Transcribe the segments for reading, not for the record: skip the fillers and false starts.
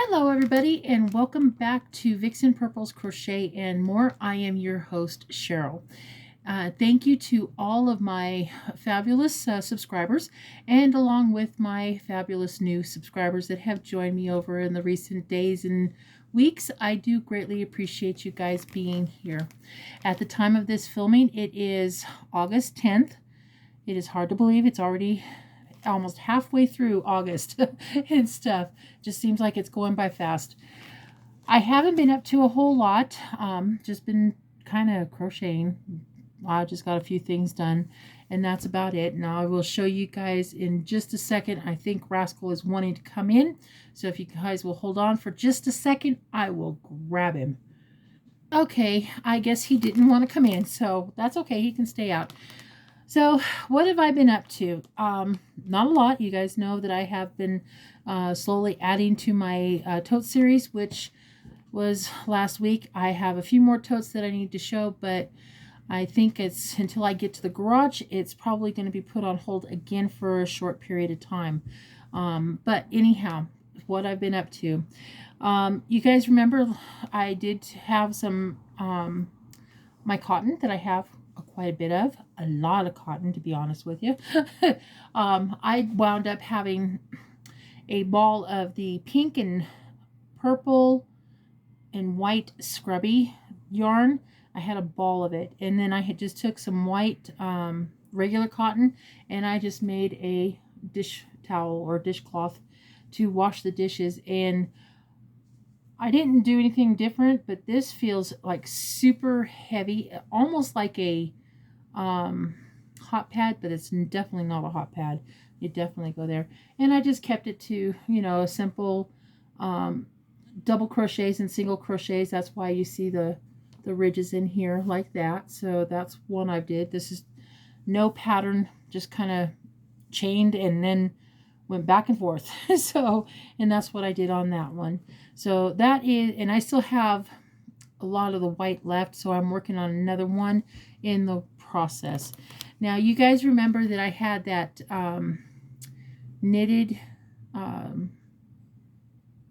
Hello everybody and welcome back to Vixen Purple's Crochet and More. I am your host Cheryl. Thank you to all of my fabulous subscribers and along with my fabulous new subscribers that have joined me over in the recent days and weeks. I do greatly appreciate you guys being here. At the time of this filming, it is August 10th. It is hard to believe it's already almost halfway through August and stuff. Just seems like it's going by fast. I haven't been up to a whole lot. Just been kind of crocheting. I just got a few things done and that's about it. Now I will show you guys in just a second. I think Rascal is wanting to come in. So if you guys will hold on for just a second, I will grab him. Okay, I guess he didn't want to come in, so that's okay. He can stay out. So what have I been up to? Not a lot. You guys know that I have been slowly adding to my tote series, which was last week. I have a few more totes that I need to show, but I think it's until I get to the garage, it's probably going to be put on hold again for a short period of time. But anyhow, what I've been up to. You guys remember I did have some my cotton that I have quite a bit of, a lot of cotton to be honest with you. I wound up having a ball of the pink and purple and white scrubby yarn. I had a ball of it, and then I had just took some white regular cotton and I just made a dish towel or dishcloth to wash the dishes. And I didn't do anything different, but this feels like super heavy, almost like a hot pad, but it's definitely not a hot pad. You definitely go there. And I just kept it to, you know, a simple double crochets and single crochets. That's why you see the ridges in here like that. So that's one I did. This is no pattern, just kind of chained and then went back and forth. So, and that's what I did on that one. So that is, and I still have a lot of the white left, so I'm working on another one in the process. Now you guys remember that I had that knitted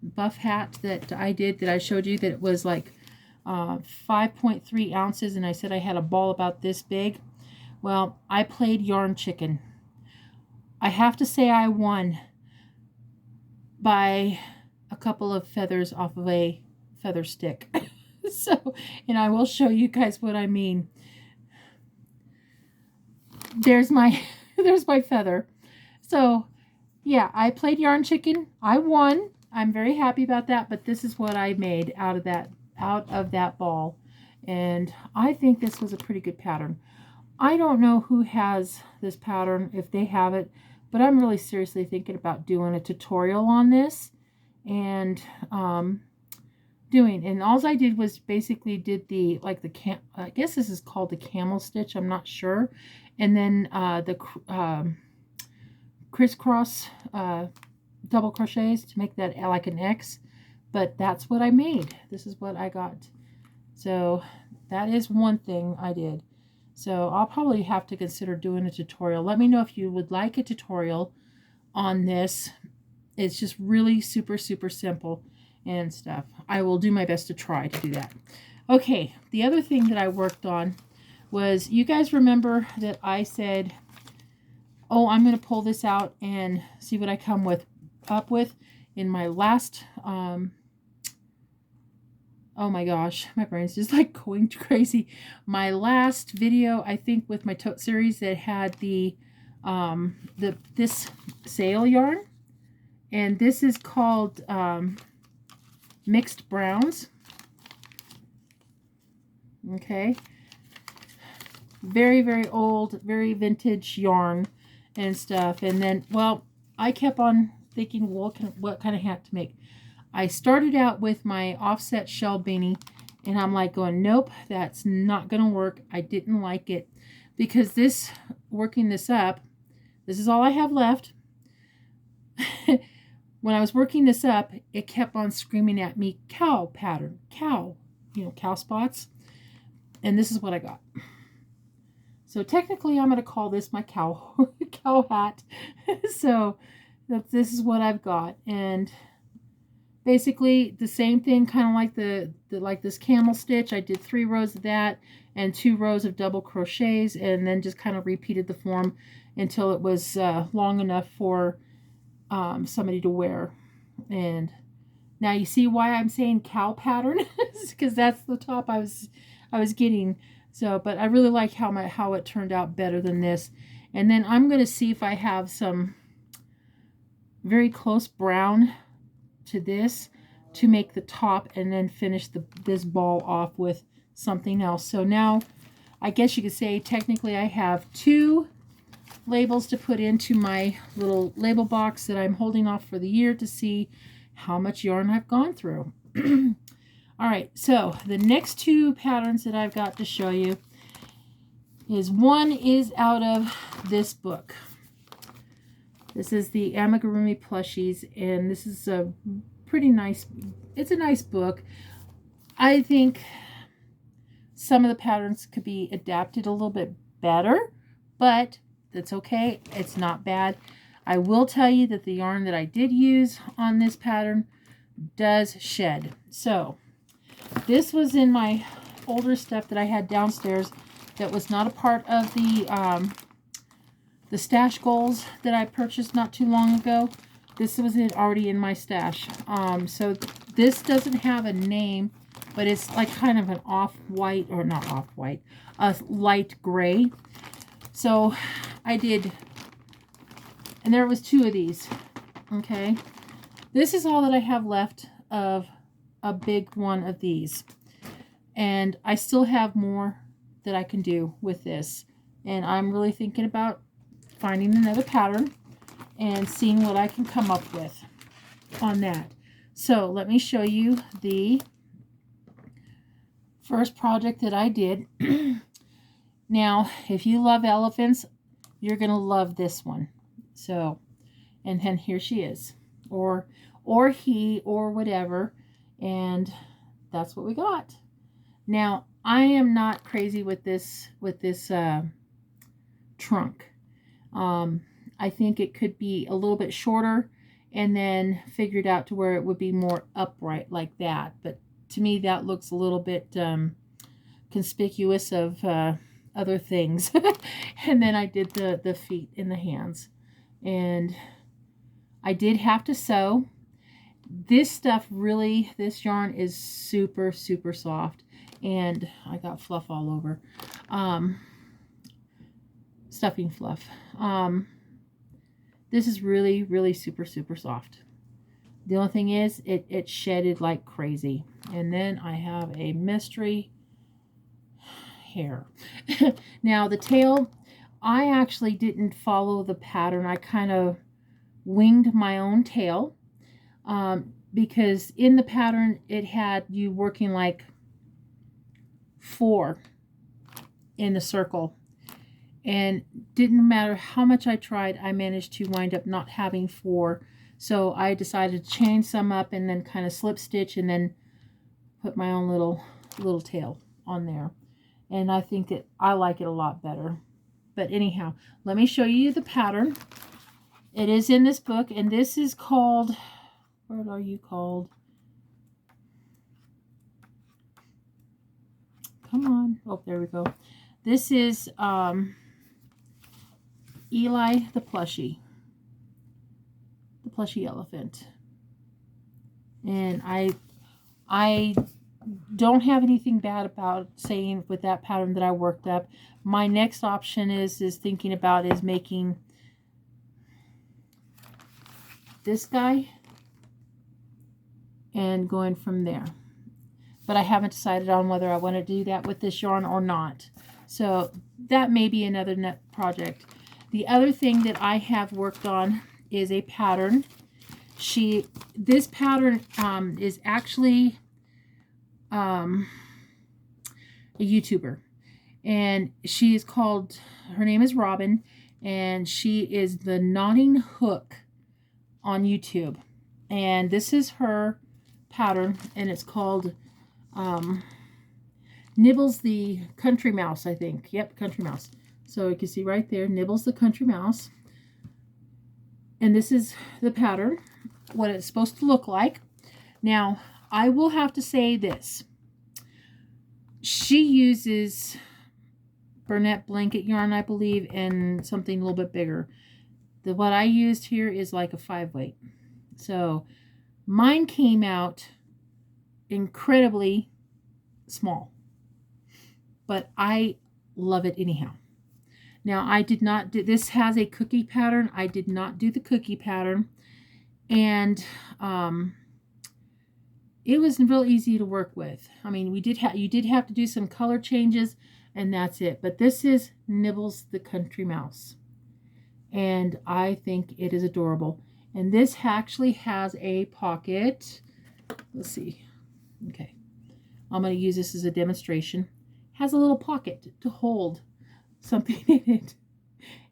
buff hat that I did, that I showed you, that it was like 5.3 ounces, and I said I had a ball about this big. Well, I played yarn chicken. I have to say I won by a couple of feathers off of a feather stick. So, and I will show you guys what I mean. There's my there's my feather. So yeah, I played yarn chicken. I won. I'm very happy about that, but this is what I made out of that ball. And I think this was a pretty good pattern. I don't know who has this pattern, if they have it, but I'm really seriously thinking about doing a tutorial on this and and all I did was basically did the, like the I guess this is called the camel stitch, I'm not sure, and then the crisscross double crochets to make that like an X. But that's what I made. This is what I got. So that is one thing I did. So I'll probably have to consider doing a tutorial. Let me know if you would like a tutorial on this. It's just really super simple and stuff. I will do my best to try to do that. Okay, the other thing that I worked on was, you guys remember that I said, oh, I'm going to pull this out and see what I come up with in my last oh my gosh, my brain's just like going crazy. My last video, I think, with my tote series that had this sail yarn, and this is called Mixed Browns. Okay, very old, very vintage yarn and stuff. And then, well, I kept on thinking, well, what kind of hat to make. I started out with my offset shell beanie, and I'm like going, nope, that's not going to work. I didn't like it because working this up, this is all I have left. When I was working this up, it kept on screaming at me, cow pattern, cow, cow spots. And this is what I got. So technically, I'm going to call this my cow hat. So this is what I've got. And basically the same thing, kind of like the like this camel stitch. I did 3 rows of that and 2 rows of double crochets, and then just kind of repeated the form until it was long enough for somebody to wear. And now you see why I'm saying cow pattern, because that's the top I was getting. So, but I really like how it turned out better than this. And then I'm going to see if I have some very close brown to this to make the top, and then finish this ball off with something else. So now I guess you could say technically I have 2 labels to put into my little label box that I'm holding off for the year to see how much yarn I've gone through. All right, so the next 2 patterns that I've got to show you is, one is out of this book. This is the Amigurumi Plushies, and this is a pretty nice, it's a nice book. I think some of the patterns could be adapted a little bit better, but that's okay. It's not bad. I will tell you that the yarn that I did use on this pattern does shed. So this was in my older stuff that I had downstairs that was not a part of the stash goals that I purchased not too long ago. This was already in my stash. So this doesn't have a name, but it's like kind of an off-white, or not off-white, a light gray. So I did, and there was 2 of these. Okay, this is all that I have left of a big one of these, and I still have more that I can do with this, and I'm really thinking about finding another pattern and seeing what I can come up with on that. So let me show you the first project that I did. Now, if you love elephants, you're going to love this one. So, and then here she is, or he, or whatever, and that's what we got. Now, I am not crazy with this trunk. I think it could be a little bit shorter, and then figured out to where it would be more upright like that. But to me, that looks a little bit conspicuous of other things. And then I did the feet and the hands, and I did have to sew. This stuff really, this yarn is super, super soft, and I got fluff all over. Stuffing fluff. This is really, really super, super soft. The only thing is, it shedded like crazy. And then I have a mystery hair. Now the tail, I actually didn't follow the pattern. I kind of winged my own tail, because in the pattern it had you working like 4 in the circle, and didn't matter how much I tried, I managed to wind up not having 4. So I decided to chain some up and then kind of slip stitch, and then put my own little tail on there. And I think that I like it a lot better. But anyhow, let me show you the pattern. It is in this book, and this is called, what are you called? Come on. Oh, there we go. This is Eli the plushie. The plushie elephant. And I don't have anything bad about saying with that pattern that I worked up. My next option is thinking about is making this guy and going from there. But I haven't decided on whether I want to do that with this yarn or not. So that may be another net project. The other thing that I have worked on is a pattern. This pattern is actually a YouTuber, and she is called, her name is Robin, and she is the Knotting Hook on YouTube. And this is her pattern, and it's called Nibbles the Country Mouse, I think. Yep, Country Mouse. So you can see right there, Nibbles the Country Mouse. And this is the pattern, what it's supposed to look like. Now, I will have to say this. She uses Bernat blanket yarn, I believe, and something a little bit bigger. What I used here is like a 5-weight. So mine came out incredibly small, but I love it anyhow. Now, I did not do, this has a cookie pattern. I did not do the cookie pattern. And it was real easy to work with. I mean, you did have to do some color changes, and that's it. But this is Nibbles the Country Mouse. And I think it is adorable. And this actually has a pocket. Let's see. Okay. I'm going to use this as a demonstration. Has a little pocket to hold something in it.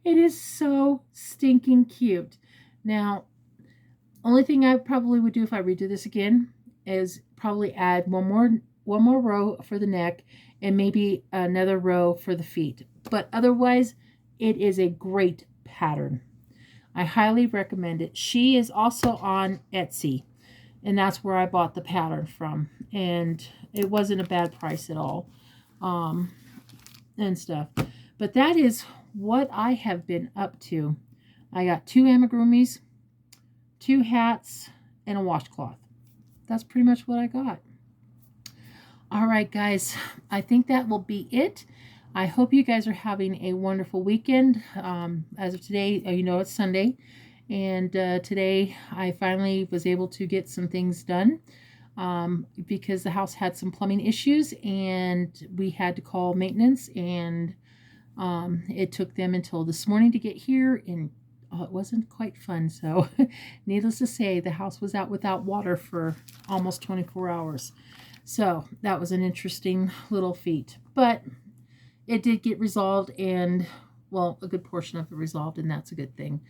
It is so stinking cute. Now, only thing I probably would do if I redo this again is probably add one more row for the neck and maybe another row for the feet. But otherwise, it is a great pattern. I highly recommend it. She is also on Etsy, and that's where I bought the pattern from. And it wasn't a bad price at all, and stuff. But that is what I have been up to. I got 2 amigurumis, 2 hats, and a washcloth. That's pretty much what I got. All right, guys. I think that will be it. I hope you guys are having a wonderful weekend. As of today, you know it's Sunday. And today I finally was able to get some things done because the house had some plumbing issues and we had to call maintenance, and it took them until this morning to get here, and it wasn't quite fun. So needless to say, the house was out without water for almost 24 hours. So that was an interesting little feat, but it did get resolved, and well, a good portion of it resolved, and that's a good thing.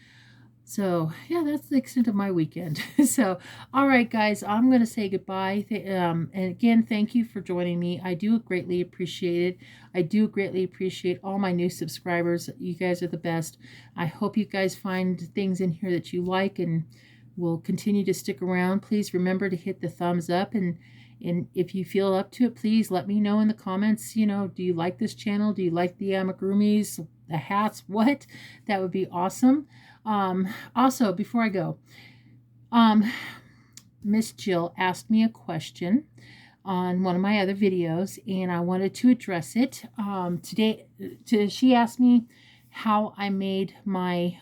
So yeah, that's the extent of my weekend. So, all right, guys, I'm going to say goodbye. And again, thank you for joining me. I do greatly appreciate it. I do greatly appreciate all my new subscribers. You guys are the best. I hope you guys find things in here that you like and will continue to stick around. Please remember to hit the thumbs up, and if you feel up to it, please let me know in the comments. You know, do you like this channel? Do you like the amigurumis, the hats? What? That would be awesome. Also, before I go, Miss Jill asked me a question on one of my other videos, and I wanted to address it. She asked me how I made my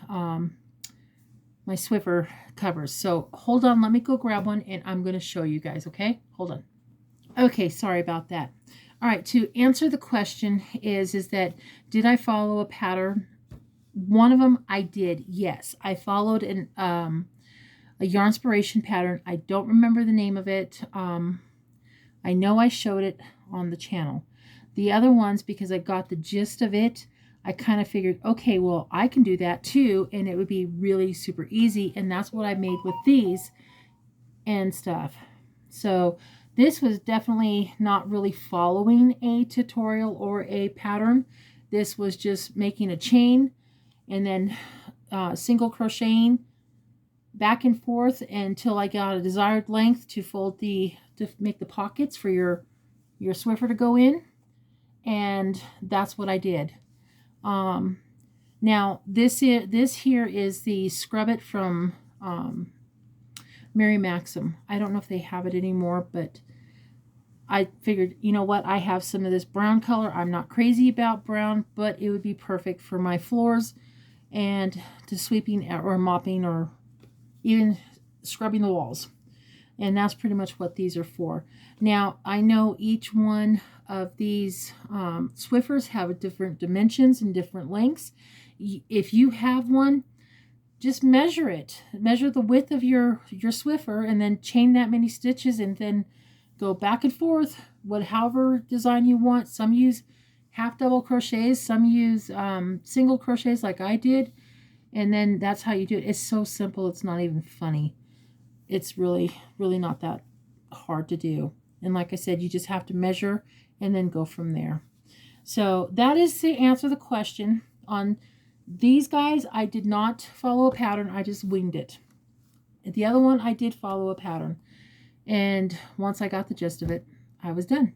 my Swiffer covers. So hold on, let me go grab one, and I'm going to show you guys. Okay, hold on. Okay, sorry about that. All right, to answer the question is that did I follow a pattern? One of them I did, yes. I followed a Yarnspiration pattern. I don't remember the name of it. I know I showed it on the channel. The other ones, because I got the gist of it, I kind of figured, okay, well, I can do that too, and it would be really super easy, and that's what I made with these and stuff. So this was definitely not really following a tutorial or a pattern. This was just making a chain and then single crocheting back and forth until I got a desired length to make the pockets for your Swiffer to go in, and that's what I did. Now this here is the Scrub It from Mary Maxim. I don't know if they have it anymore, but I figured, you know what, I have some of this brown color. I'm not crazy about brown, but it would be perfect for my floors and to sweeping or mopping or even scrubbing the walls. And that's pretty much what these are for. Now, I know each one of these Swiffers have different dimensions and different lengths. If you have one, just measure it. Measure the width of your Swiffer and then chain that many stitches and then go back and forth, however design you want. Some use half double crochets, some use single crochets like I did, and then that's how you do it. It's so simple, it's not even funny. It's really, really not that hard to do. And like I said, you just have to measure and then go from there. So that is to answer the question. On these guys, I did not follow a pattern. I just winged it. The other one, I did follow a pattern. And once I got the gist of it, I was done.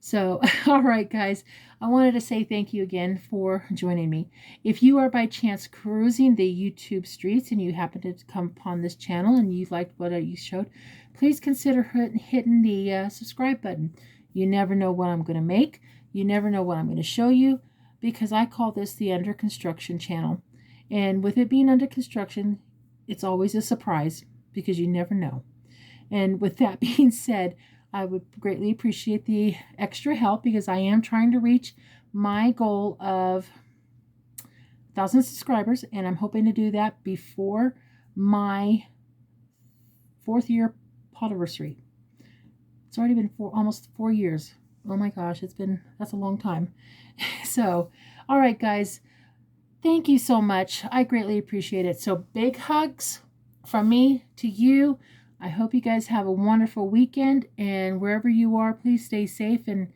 So, all right, guys, I wanted to say thank you again for joining me. If you are by chance cruising the YouTube streets and you happen to come upon this channel and you liked what you showed, please consider hitting the subscribe button. You never know what I'm going to make. You never know what I'm going to show you, because I call this the Under Construction channel. And with it being under construction, it's always a surprise because you never know. And with that being said, I would greatly appreciate the extra help, because I am trying to reach my goal of 1,000 subscribers, and I'm hoping to do that before my 4th year anniversary. It's already been almost 4 years. Oh my gosh, that's a long time. So, all right, guys, thank you so much. I greatly appreciate it. So big hugs from me to you. I hope you guys have a wonderful weekend, and wherever you are, please stay safe and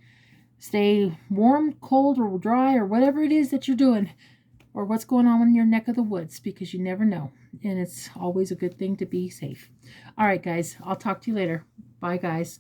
stay warm, cold, or dry, or whatever it is that you're doing, or what's going on in your neck of the woods, because you never know, and it's always a good thing to be safe. All right, guys, I'll talk to you later. Bye, guys.